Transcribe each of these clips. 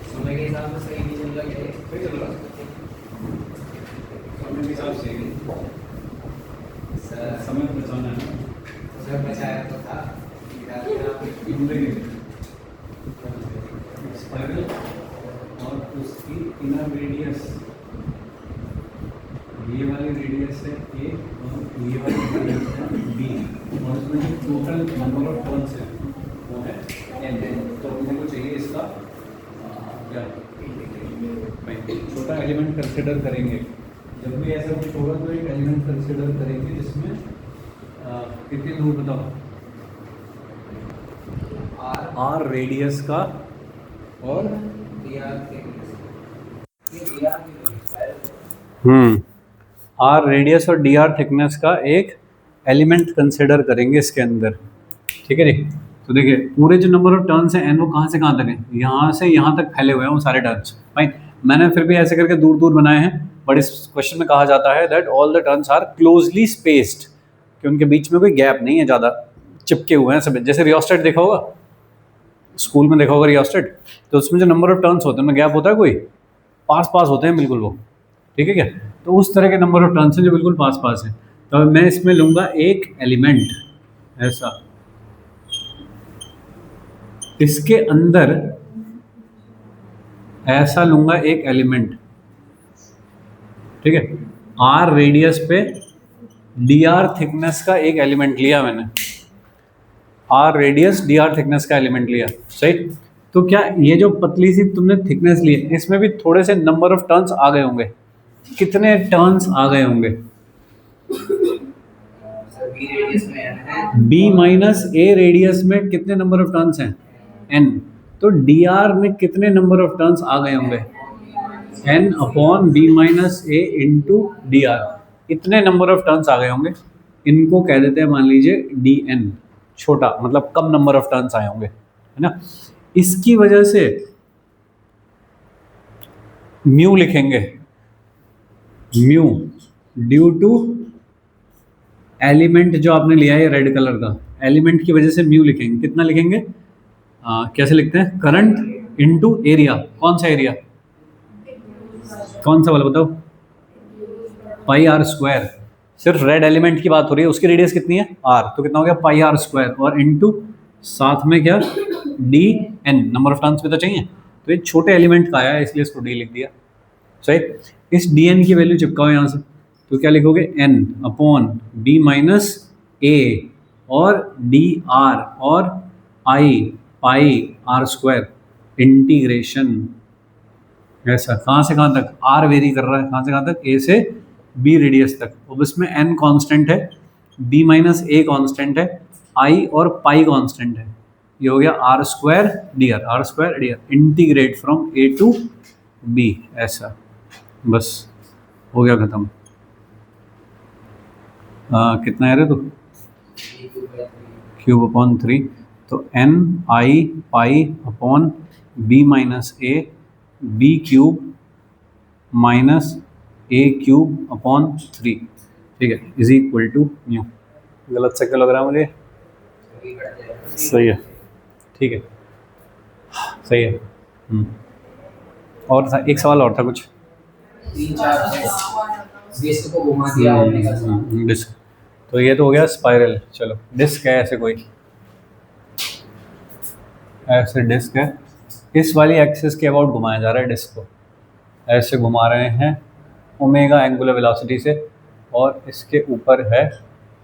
समय के हिसाब से सही नहीं चल रहा, क्या सही चल रहा? समय के हिसाब से समय बचाना है। समय बचाया तो था स्पाइरल और उसकी इनर रेडियस, ये वाली रेडियस है ए और ये वाली रेडियस है बी, और इसमें जो टोटल नंबर ऑफ टर्न्स है वो है एन। तो अपने को चाहिए इसका क्या, छोटा एलिमेंट कंसिडर करेंगे। जब भी ऐसा कुछ होगा तो एक एलिमेंट कंसिडर करेंगे जिसमें कितनी दूर बताओ, आर रेडियस का और आर रेडियस और डी आर थिकनेस का एक एलिमेंट कंसिडर करेंगे इसके अंदर, ठीक है जी। तो देखिए पूरे जो नंबर ऑफ टर्न्स हैं एन वो कहाँ से कहाँ तक है, यहाँ से यहाँ तक फैले हुए हैं वो सारे टर्न्स, फाइन। मैंने फिर भी ऐसे करके दूर दूर बनाए हैं, बट इस क्वेश्चन में कहा जाता है that all the turns are closely spaced, कि उनके बीच में कोई गैप नहीं है, ज़्यादा चिपके हुए हैं सब। जैसे रियोस्टेट देखा होगा, स्कूल में देखा होगा रियोस्टेट, तो उसमें जो नंबर ऑफ टर्न्स होते हैं उनमें गैप होता है कोई, पास पास होते हैं बिल्कुल वो, ठीक है क्या। तो उस तरह के नंबर ऑफ टर्न्स हैं जो बिल्कुल पास पास हैं। तो मैं इसमें लूँगा एक एलिमेंट ऐसा, इसके अंदर ऐसा लूँगा एक एलिमेंट, ठीक है। आर रेडियस पे डी आर थिकनेस का एक एलिमेंट लिया मैंने, R radius D R thickness का एलिमेंट लिया, सही। तो क्या ये जो पतली सी तुमने थिकनेस ली है इसमें भी थोड़े से नंबर ऑफ टर्न्स आ गए होंगे, कितने टर्न्स आ गए होंगे, बी माइनस ए रेडियस में कितने नंबर ऑफ टर्न्स हैं, एन। तो डी आर में कितने नंबर ऑफ टर्न्स आ गए होंगे, एन अपॉन बी माइनस ए इंटू डी आर, इतने नंबर ऑफ टर्न्स आ गए होंगे। इनको कह देते हैं मान लीजिए डी एन, छोटा मतलब कम नंबर ऑफ टर्न्स आए होंगे, है ना। इसकी वजह से म्यू लिखेंगे, म्यू ड्यू टू एलिमेंट जो आपने लिया है रेड कलर का, एलिमेंट की वजह से म्यू लिखेंगे। कितना लिखेंगे, कैसे लिखते हैं, करंट इनटू एरिया। कौन सा एरिया, कौन सा वाला बताओ, पाई आर स्क्वायर। सिर्फ रेड एलिमेंट की बात हो रही है, उसकी रेडियस कितनी है आर, तो कितना हो गया पाई आर स्क्वायर, और इनटू साथ में क्या D N, number of turns भी तो चाहिए। तो ये छोटे एलिमेंट का आया है इसलिए इसको डी लिख दिया, सही। इस डी एन की वैल्यू चिपकाओ यहाँ से, तो क्या लिखोगे, एन अपॉन बी माइनस ए और डी आर और आई पाई आर स्क्वायर इंटीग्रेशन, ऐसा कहाँ से कहाँ तक, आर वेरी कर रहा है कहाँ से कहाँ तक, ए से बी रेडियस तक। अब इसमें एन कांस्टेंट है, बी माइनस ए कांस्टेंट है, आई और पाई कांस्टेंट है, ये हो गया R square D R, R square D R, integrate from A to B, ऐसा बस हो गया खत्म। कितना है रे तो, क्यूब अपॉन 3, तो N I pi upon B minus A B cube minus A cube upon 3, ठीक है, इज इक्वल टू न्यू। गलत से क्या लग रहा है मुझे, सही है, ठीक है, सही है। और था एक सवाल और था कुछ, डिस्क को घुमा दिया आपने का, डिस्क, तो ये तो हो गया स्पाइरल। चलो डिस्क है ऐसे कोई, ऐसे डिस्क है, इस वाली एक्सिस के अबाउट घुमाया जा रहा है डिस्क को, ऐसे घुमा रहे हैं ओमेगा एंगुलर वेलोसिटी से, और इसके ऊपर है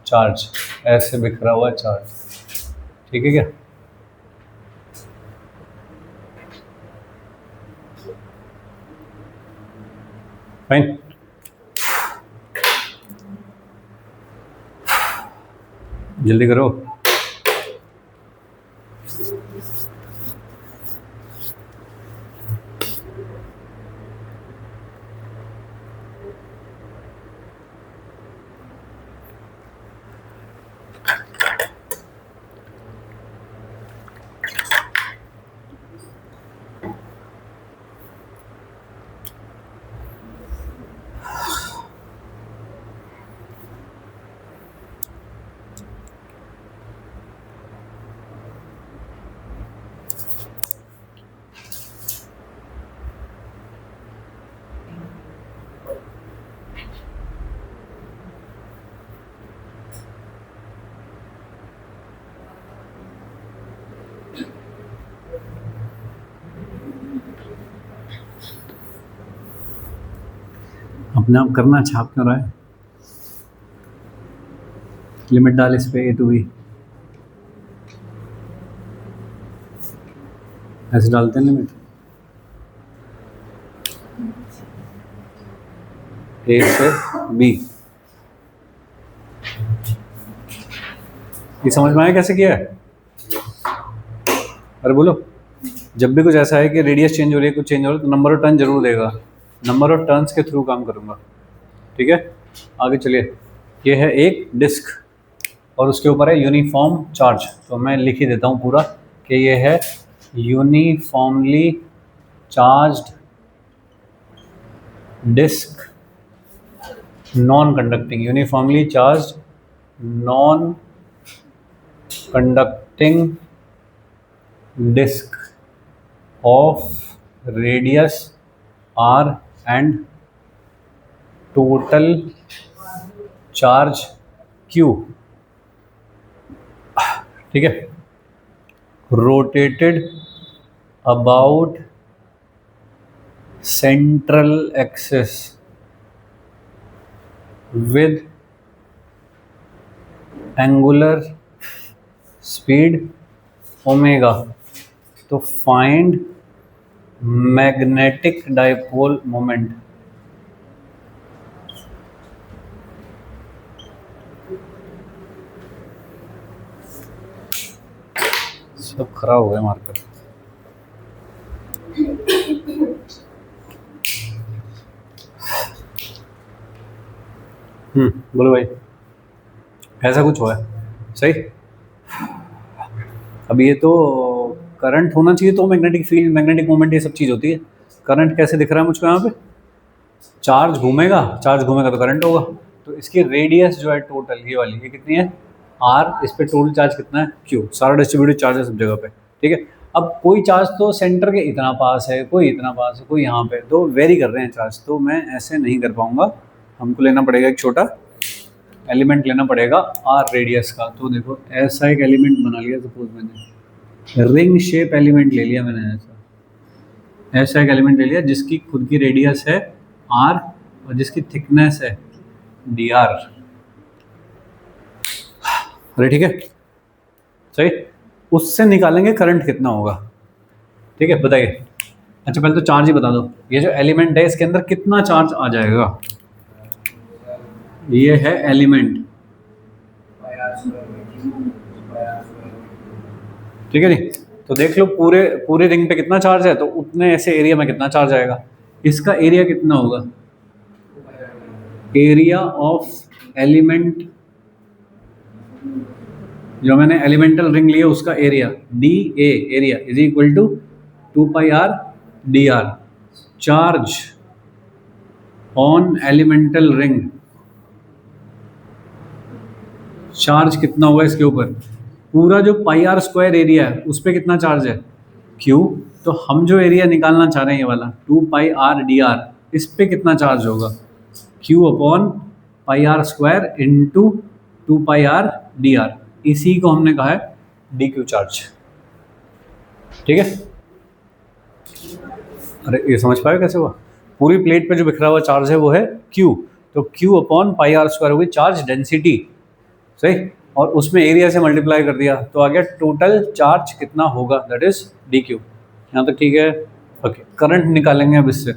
चार्ज, ऐसे बिखरा हुआ चार्ज, ठीक है क्या। फाइन, जल्दी करो। नाम करना छाप क्यों रहा है? लिमिट डाल इस पे a to b, ऐसे डालते हैं लिमिट a से b। ये समझ में आया कैसे किया है? अरे बोलो, जब भी कुछ ऐसा है कि रेडियस चेंज हो रही है, कुछ चेंज हो रहा है, तो नंबर ऑफ टर्न जरूर देगा। नंबर ऑफ टर्न्स के थ्रू काम करूंगा। ठीक है, आगे चलिए। ये है एक डिस्क और उसके ऊपर है यूनिफॉर्म चार्ज। तो मैं लिख ही देता हूँ पूरा कि ये है uniformly charged disc non conducting, uniformly charged non conducting disk of radius r and total charge q, ठीक है, rotated about central axis with angular speed omega। तो फाइंड मैग्नेटिक डाइपोल मोमेंट। सब खराब हो गया मार्कर। बोलो भाई, ऐसा कुछ हुआ है सही? अब ये तो करंट होना चाहिए तो मैग्नेटिक फील्ड, मैग्नेटिक मोमेंट, ये सब चीज़ होती है। करंट कैसे दिख रहा है मुझको यहाँ पे? चार्ज घूमेगा, चार्ज घूमेगा तो करंट होगा। तो इसकी रेडियस जो है टोटल, ये वाली, ये कितनी है? आर। इस पे टोटल चार्ज कितना है? क्यू। सारा डिस्ट्रीब्यूटेड चार्ज है सब जगह पे। ठीक है, अब कोई चार्ज तो सेंटर के इतना पास है, कोई इतना पास है, कोई यहाँ पे, तो वेरी कर रहे हैं चार्ज। तो मैं ऐसे नहीं कर पाऊंगा, हमको लेना पड़ेगा एक छोटा एलिमेंट लेना पड़ेगा आर रेडियस का। तो देखो ऐसा एक एलिमेंट बना लिया, सपोज मैंने रिंग शेप एलिमेंट ले लिया मैंने, ऐसा एक एलिमेंट ले लिया जिसकी खुद की रेडियस है आर और जिसकी थिकनेस है डी आर। अरे ठीक है, सही। उससे निकालेंगे करंट कितना होगा। ठीक है, बताइए। अच्छा पहले तो चार्ज ही बता दो, ये जो एलिमेंट है इसके अंदर कितना चार्ज आ जाएगा? ये है एलिमेंट, ठीक है जी। तो देख लो पूरे पूरे रिंग पे कितना चार्ज है, तो उतने ऐसे एरिया में कितना चार्ज आएगा। इसका एरिया कितना होगा? एरिया ऑफ एलिमेंट, जो मैंने एलिमेंटल रिंग लिया उसका area D A, area is equal to 2 pi R D R. Charge on elemental ring, charge कितना होगा इसके ऊपर? पूरा जो पाई आर स्क्वायर एरिया है उस पर कितना चार्ज है? क्यू। तो हम जो एरिया निकालना चाह रहे हैं ये वाला 2 पाई आर डी आर, इस पे कितना चार्ज होगा? Q upon pi R square into 2 pi R D R. इसी को हमने कहा है डी क्यू चार्ज। ठीक है, अरे ये समझ पाए कैसे हुआ? पूरी प्लेट पे जो बिखरा हुआ चार्ज है वो है क्यू, तो Q upon pi R square होगी चार्ज डेंसिटी, सही। और उसमें एरिया से मल्टीप्लाई कर दिया तो आ गया टोटल चार्ज कितना होगा, दैट इज डी क्यू। यहाँ तक ठीक है? ओके, करंट निकालेंगे अब इससे।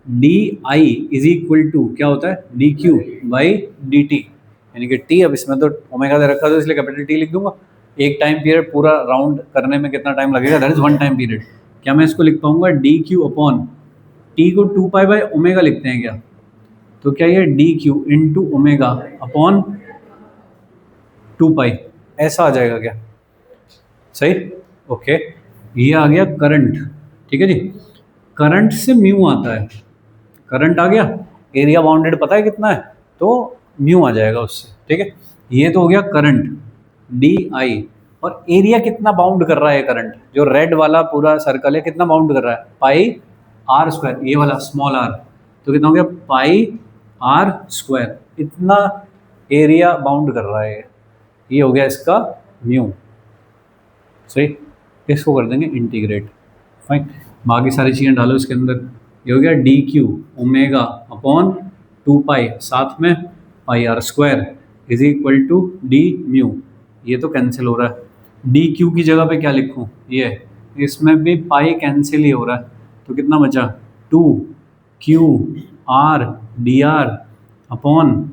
D I is equal to क्या होता है? D Q by D T, यानी कि टी, अब इसमें तो ओमेगा दे रखा है तो इसलिए कैपिटल टी लिख दूंगा। एक टाइम पीरियड पूरा राउंड करने में कितना टाइम लगेगा, दैट इज 1 टाइम पीरियड। क्या मैं इसको लिख पाऊंगा डी क्यू अपॉन टी को 2 पाई बाई ओमेगा लिखते हैं क्या? तो क्या ये D Q into omega upon 2 पाई, ऐसा आ जाएगा क्या? सही, ओके। ये आ गया करंट, ठीक है जी। करंट से म्यू आता है, करंट आ गया, एरिया बाउंडेड पता है कितना है, तो म्यू आ जाएगा उससे। ठीक है, ये तो हो गया करंट डी आई। और एरिया कितना बाउंड कर रहा है करंट? जो रेड वाला पूरा सर्कल है कितना बाउंड कर रहा है? पाई आर स्क्वायर, ये वाला स्मॉल आर, तो कितना हो गया? पाई आर स्क्वायर, इतना एरिया बाउंड कर रहा है। ये हो गया इसका म्यू, सही। इसको कर देंगे इंटीग्रेट, फाइन। बाकी सारी चीज़ें डालो इसके अंदर। ये हो गया D Q omega upon 2 pi साथ में pi R square is equal to D mu. ये तो कैंसिल हो रहा है। डी क्यू की जगह पे क्या लिखूँ, ये इसमें भी पाई कैंसिल ही हो रहा है, तो कितना बचा 2 Q R D R upon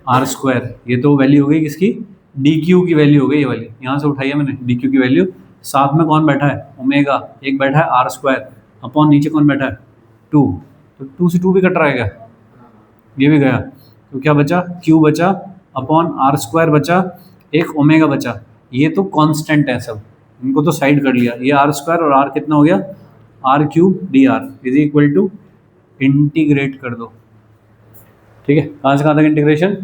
R square. ये तो वैल्यू हो गई किसकी, डी क्यू की वैल्यू हो गई ये वाली, यहाँ से उठाई है मैंने डी क्यू की वैल्यू। साथ में कौन बैठा है ओमेगा, एक बैठा है आर स्क्वायर अपॉन नीचे कौन बैठा है 2, तो 2 से 2 भी कट रहा है क्या, ये भी गया, तो क्या बचा क्यू बचा अपॉन आर स्क्वायर बचा, एक ओमेगा बचा। ये तो कांस्टेंट है सब, इनको तो साइड कर लिया। ये आर स्क्वायर और आर कितना हो गया R cube D R is equal to integrate कर दो। ठीक है, कहाँ से कहाँ तक इंटीग्रेशन,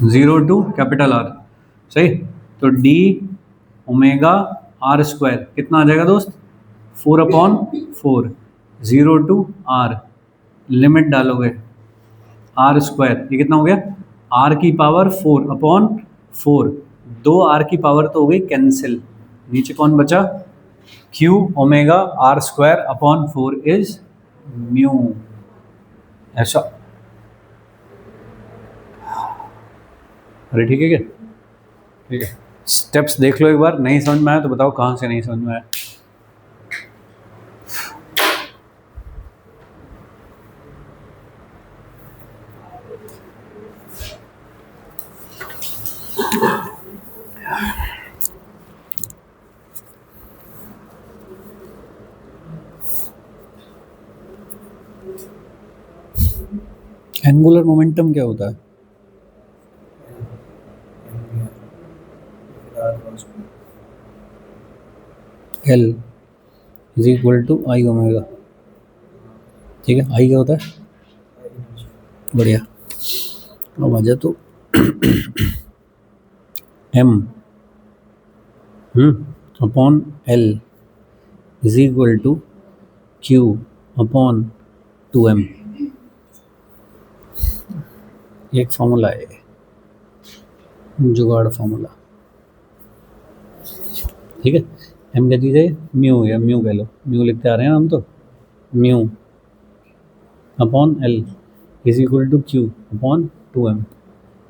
0 टू कैपिटल आर, सही। तो डी ओमेगा आर स्क्वायर कितना आ जाएगा दोस्त 4 अपॉन 4, 0 टू आर, लिमिट डालोगे आर स्क्वायर, ये कितना हो गया आर की पावर 4 अपॉन 4, 2 आर की पावर तो हो गई कैंसिल, नीचे कौन बचा Q omega R square upon 4 is mu. ऐसा, अरे ठीक है क्या, ठीक है। स्टेप्स देख लो एक बार, नहीं समझ में आया तो बताओ कहाँ से नहीं समझ में आया। एंगुलर मोमेंटम क्या होता है, L is equal to I omega. ठीक है, आई क्या होता है, बढ़िया। अब आ जा तो M upon L is equal to Q upon 2m। एक फॉर्मूला है, जुगाड़ फॉर्मूला। ठीक है, एम क्या चीज़ है, म्यू, या म्यू कह लो, म्यू लिखते आ रहे हैं हम तो, mu upon L is equal to Q upon 2m,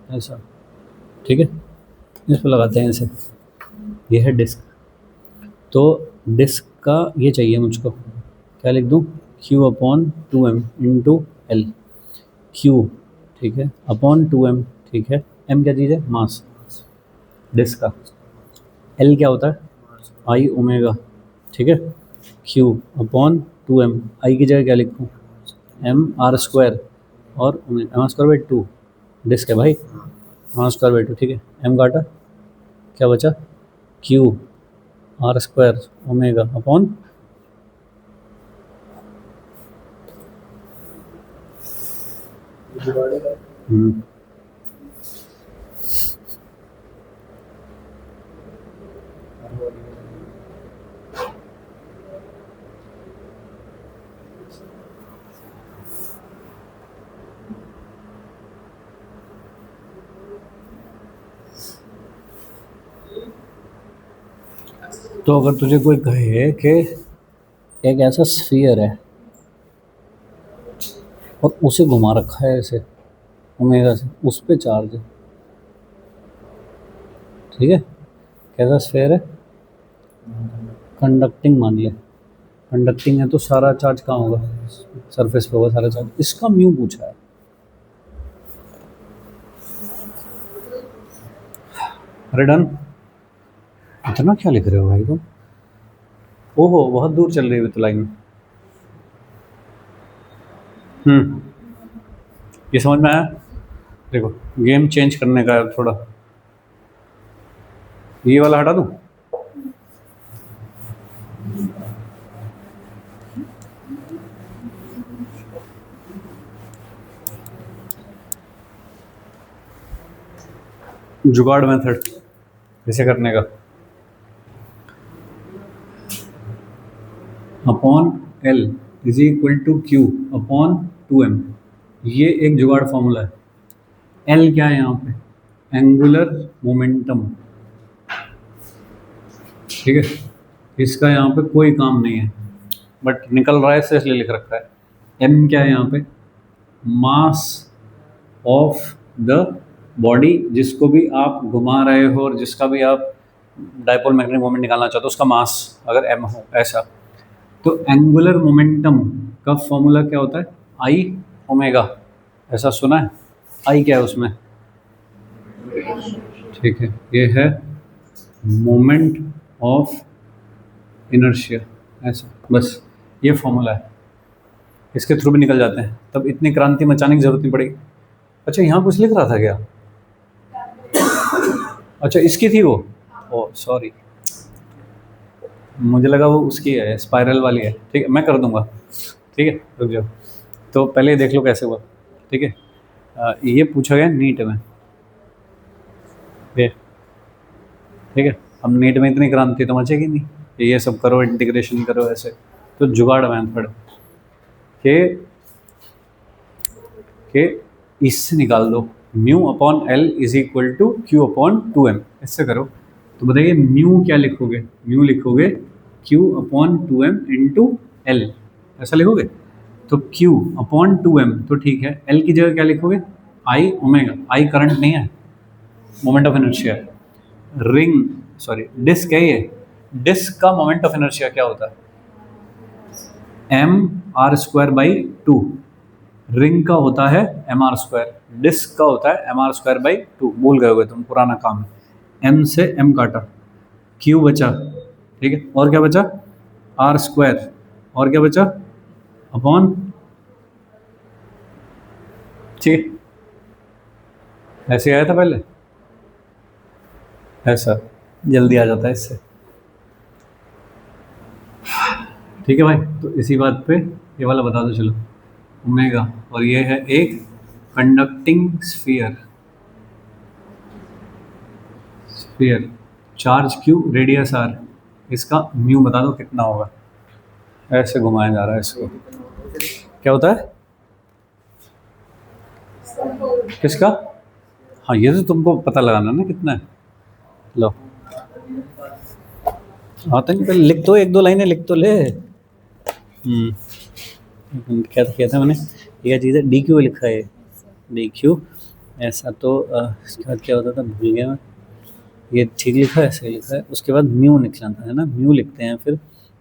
ऐसा। ठीक है, इस पर लगाते हैं इसे, ये है डिस्क। तो डिस्क का ये चाहिए मुझको, क्या लिख दूँ, Q upon 2m into L, Q ठीक है अपॉन 2m, ठीक है। m क्या चीज़ है, मास डिस्क का। l क्या होता है, आई ओमेगा, ठीक है। q अपॉन 2m, आई की जगह क्या लिखूँ, m आर स्क्वायर और M R square by 2, disc है भाई, आर स्क्वायर बाई 2, ठीक है। m काटा, क्या बचा q R square omega upon तो अगर तुझे कोई कहे कि एक ऐसा स्फीयर है और उसे घुमा रखा है ऐसे ओमेगा से, उस पे चार्ज है, ठीक है। कैसा स्फीयर है, कंडक्टिंग मान ले, कंडक्टिंग है तो सारा चार्ज कहाँ होगा, सरफेस पे होगा सारा चार्ज। इसका म्यू पूछा है, अरे डन। इतना क्या लिख रहे हो भाई तुम, ओहो बहुत दूर चल रही है तो लाइन। ये समझ में आया, देखो गेम चेंज करने का है थोड़ा, ये वाला हटा दूँ, जुगाड़ मेथड इसे करने का, upon L is equal to Q upon 2m, ये एक जुगाड़ फॉर्मूला है। एल क्या है यहाँ पे, एंगुलर मोमेंटम, ठीक है। इसका यहाँ पे कोई काम नहीं है, बट निकल रहा है इसलिए लिख रखा है। एम क्या है यहाँ पे, मास ऑफ द बॉडी, जिसको भी आप घुमा रहे हो और जिसका भी आप डायपोल मैग्नेटिक मोमेंट निकालना चाहते हो उसका मास अगर m हो ऐसा, तो एंगुलर मोमेंटम का फॉर्मूला क्या होता है? आई ओमेगा। ऐसा सुना है? आई क्या है उसमें? ठीक है, ये है मोमेंट ऑफ इनर्शिया, ऐसा बस ये फॉर्मूला है, इसके थ्रू भी निकल जाते हैं। तब इतनी क्रांति मचाने की जरूरत नहीं पड़ेगी। अच्छा यहाँ कुछ लिख रहा था क्या? अच्छा इसकी थी वो, ओ सॉरी, मुझे लगा वो उसकी है, स्पाइरल वाली है। ठीक है, मैं कर दूंगा। ठीक है, रुक जाओ। तो पहले ये देख लो कैसे हुआ। ठीक है, ये पूछा गया नीट में, ये ठीक है। अब नीट में इतनी क्रांति तो मचेगी नहीं, ये सब करो, इंटीग्रेशन करो, ऐसे तो जुगाड़ मेथड के इससे निकाल दो, mu upon L is equal to Q upon 2m। इससे करो तो बताइए म्यू क्या लिखोगे? म्यू लिखोगे Q upon 2m into L, ऐसा लिखोगे। तो क्यू अपॉन 2m तो ठीक है, एल की जगह क्या लिखोगे? आई ओमेगा। आई करंट नहीं है, moment of inertia. Ring sorry disc है ये, डिस्क का मोमेंट ऑफ इनर्शिया क्या होता है? m r²/2। रिंग का होता है mr², डिस्क का होता है mr²/2। भूल गए होगे तुम, पुराना काम है। m से m काटा, q बचा, ठीक है, और क्या बचा? r², और क्या बचा? अपॉन, ठीक, ऐसे आया था पहले, ऐसा जल्दी आ जाता है इससे। ठीक है भाई, तो इसी बात पे ये वाला बता दो चलो, ओमेगा, और ये है एक conducting sphere, sphere, charge Q, radius R, इसका म्यू बता दो कितना होगा। ऐसे घुमाया जा रहा है इसको, क्या होता है? किसका? हाँ ये तो तुमको पता लगाना ना कितना है। लो आता नहीं, पहले लिख दो, एक दो लाइनें लिख तो ले। क्या था मैंने, ये चीज़ है डी क्यू लिखा है, डी क्यू ऐसा। तो इसके बाद क्या होता था भूल गया मैं, ये ठीक लिखा है, ऐसे लिखा है। उसके बाद म्यू निकलना है ना, म्यू लिखते हैं फिर,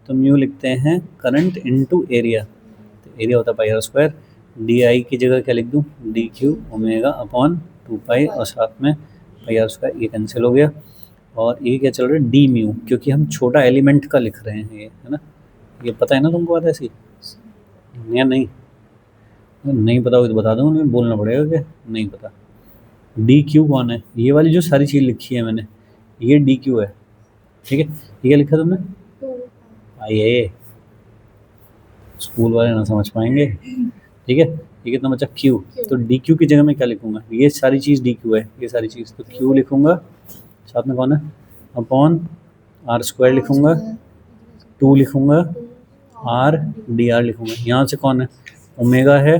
तो म्यू लिखते हैं करंट इनटू एरिया, तो एरिया होता है पाई आर स्क्वायर। डी आई की जगह क्या लिख दूँ? डी क्यू ओमेगा अपॉन 2 पाई, और साथ में पाई आर स्क्वायर, ये कैंसिल हो गया। और ये क्या चल रहा है? डी म्यू, क्योंकि हम छोटा एलिमेंट का लिख रहे हैं ये, है ना। ये पता है ना तुमको बात ऐसी या नहीं? नहीं पता हो तो बता दूँ, नहीं बोलना पड़ेगा क्या नहीं पता। डी क्यू कौन है? ये वाली जो सारी चीज़ लिखी है मैंने, ये डी क्यू है, ठीक है। ये क्या लिखा तुमने? आइए, स्कूल वाले ना समझ पाएंगे, ठीक है। ये कितना बचा? क्यू। तो डी क्यू की जगह मैं क्या लिखूंगा? ये सारी चीज़ डी क्यू है, ये सारी चीज़, तो क्यू लिखूंगा, साथ में कौन है? अपॉन आर स्क्वायर लिखूंगा, 2 लिखूंगा, आर डी आर लिखूंगा। यहाँ से कौन है? ओमेगा है,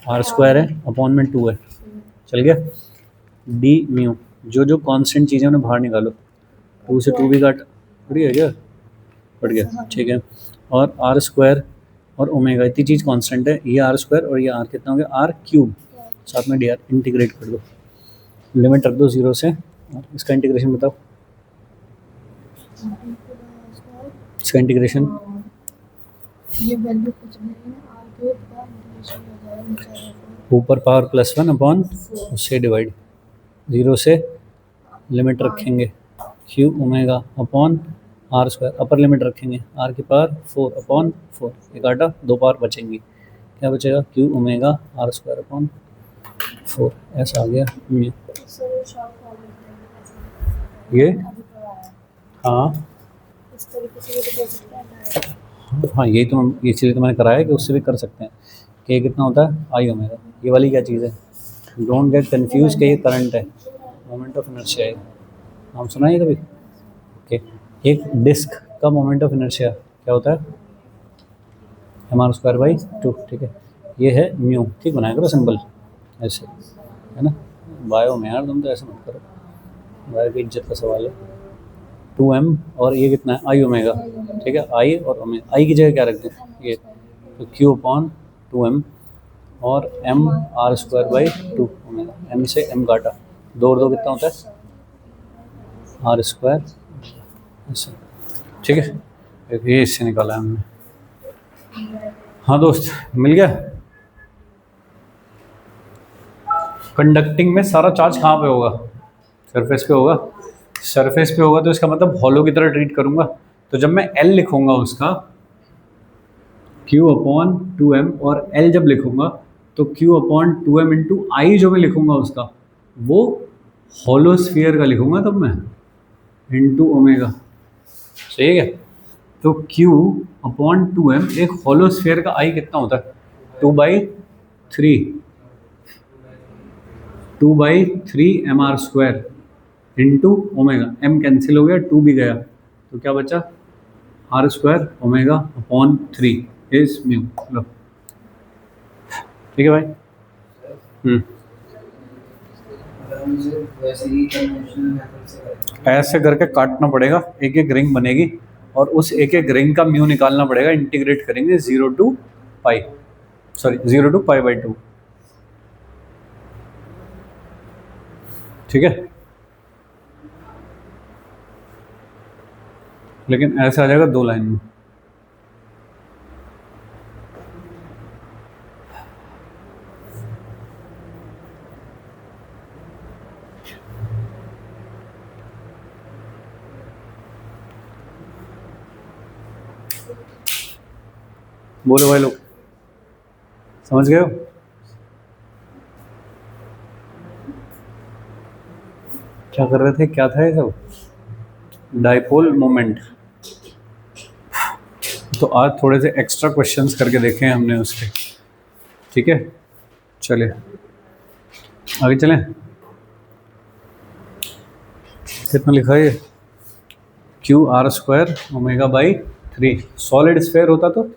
आर स्क्वायर है, अपॉन में 2 है, चल गया। डी म्यू, जो जो कांस्टेंट चीज़ें उन्हें बाहर निकालो, 2 से 2 भी काट, बढ़ गया क्या? बढ़ गया, ठीक है। और आर स्क्वायर और ओमेगा, इतनी चीज़ कांस्टेंट है, ये आर स्क्वायर और ये आर कितना हो गया? आर क्यूब, साथ में डी आर, इंटीग्रेट कर दो, लिमिट रख दो 0 से, और इसका इंटीग्रेशन बताओ, इसका इंटीग्रेशन, ये वैल्यू कुछ नहीं है, आर क्यूब का इंटीग्रेशन हो जाएगा नीचे ऊपर पावर +1 अपॉन उससे डिवाइड, 0 से लिमिट रखेंगे Q omega upon R square, upper limit रखेंगे आर की पावर 4 अपॉन 4, एक आटा 2 पावर बचेंगी, क्या बचेगा? Q omega R square upon 4, ऐसा आ गया म्यू। सर शॉर्ट फॉर्म में ये अभी पढ़ाया हाँ इस तरीके से भी बोल सकते हैं। हाँ, यही तो इसलिए तो मैंने कराया कि उससे भी कर सकते हैं कि ये कितना होता है? आई ओमेगा। ये वाली क्या चीज़ है? डोंट गेट कंफ्यूज कि ये करंट है, मोमेंट ऑफ इनर्शिया है, नाम सुना है कभी? ओके, एक डिस्क का मोमेंट ऑफ इनर्शिया क्या होता है? mr²/2, ठीक है। ये है म्यू, ठीक, बनाया करो सिंबल ऐसे, है ना। बायो में यार तुम तो ऐसे मत करो, बायो की इज्जत का सवाल है। 2m और ये कितना है? आई ओमेगा, ठीक है। आई और ओमेगा, आई की जगह क्या रख दें? ये, तो क्यू अपॉन 2m और M R square by 2 omega. M से एम काटा, 2 और 2 कितना होता है आर स्क्वायर, ऐसा। ठीक है, एक ये इससे निकाला है हमने। हाँ दोस्त, मिल गया। कंडक्टिंग में सारा चार्ज कहाँ पे होगा, सरफेस पे होगा। सरफेस पे होगा तो इसका मतलब हॉलो की तरह ट्रीट करूंगा। तो जब मैं एल लिखूंगा उसका Q अपॉन 2m, और L जब लिखूंगा तो Q अपॉन 2m इंटू आई जो मैं लिखूंगा उसका, वो हॉलो स्फीयर का लिखूंगा तब मैं, इंटू ओमेगा। सही है। तो Q अपॉन 2m, एक हॉलो स्फीयर का आई कितना होता है 2/3, 2/3 M R square into omega. M cancel हो गया, 2 भी गया, तो क्या बचा R square omega upon 3 is mu. लो, ठीक है भाई। अगर हम इसे वैसे ही कन्वेंशनल मेथड से करें, ऐसे करके काटना पड़ेगा, एक एक रिंग बनेगी और उस एक एक रिंग का म्यू निकालना पड़ेगा। इंटीग्रेट करेंगे 0 to पाई, सॉरी 0 to पाई/2। ठीक है, लेकिन ऐसे आ जाएगा 2 लाइन में। बोलो भाई लोग, समझ गए हो? क्या कर रहे थे, क्या था ये सब? Dipole moment. तो आज थोड़े से एक्स्ट्रा क्वेश्चंस करके देखे हैं हमने उसके। ठीक है, चलिए आगे चलें। कितना लिखा है ये, Q r square omega by 3। Solid sphere होता तो